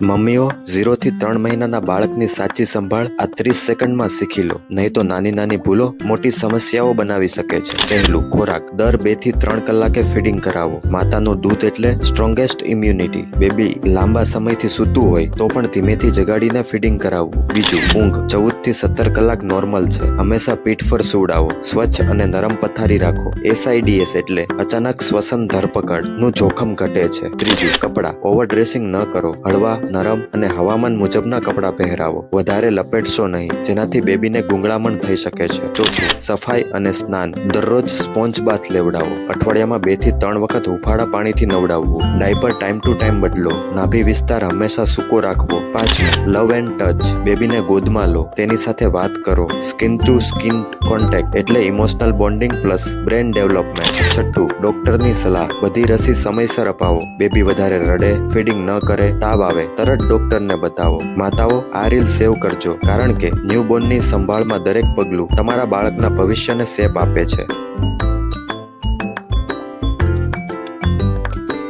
મમ્મીઓ 0 થી 3 મહિનાના બાળકની સાચી સંભાળ આ 30 સેકન્ડમાં શીખી લો, નહીં તો નાની નાની ભૂલો મોટી સમસ્યાઓ બનાવી શકે છે. પહેલું, ખોરાક. દર 2 થી 3 કલાકે ફીડિંગ કરાવો. માતાનું દૂધ એટલે સ્ટ્રોંગેસ્ટ ઇમ્યુનિટી. બેબી લાંબા સમયથી સૂતું હોય તો પણ ધીમેથી જગાડીને ફીડિંગ કરાવવું. બીજું, ઊંઘ. 14 થી 17 કલાક નોર્મલ છે. હંમેશા પીઠ પર સુવડાવો. સ્વચ્છ અને નરમ પથારી રાખો. SIDS એટલે અચાનક શ્વસન ધરપકડ નું જોખમ ઘટે છે. ત્રીજું, કપડાં. ઓવર ડ્રેસિંગ ન કરો. હળવા, નરમ અને હવામાન મુજબના કપડાં પહેરાવો. વધારે લપેટશો નહીં, જેનાથી બેબીને ગુંગળામણ થઈ શકે છે. ચોથું, સફાઈ અને સ્નાન. દરરોજ સ્પોન્જ બાથ લેવડાવો. અઠવાડિયામાં 2 થી 3 વખત હુંફાળા પાણીથી નવડાવવું. ડાયપર ટાઈમ ટુ ટાઈમ બદલો. નાભી વિસ્તાર હંમેશા સૂકો રાખવો. પાંચમું, લવ એન્ડ ટચ. બેબીને ગોદમાં લો, તેની સાથે વાત કરો. સ્કિન ટુ સ્કિન કોન્ટેક્ટ એટલે emotional bonding plus brain development. છઠ્ઠું, ડોક્ટરની સલાહ. બધી રસી સમયસર અપાવો. બેબી વધારે રડે, ફીડિંગ ન કરે, તાવ આવે, તરત ડોક્ટરને બતાવો. માતાઓ, આ રીલ સેવ કરજો, કારણ કે ન્યૂબોર્નની સંભાળમાં દરેક પગલું તમારા બાળકના ભવિષ્યને શેપ આપે છે.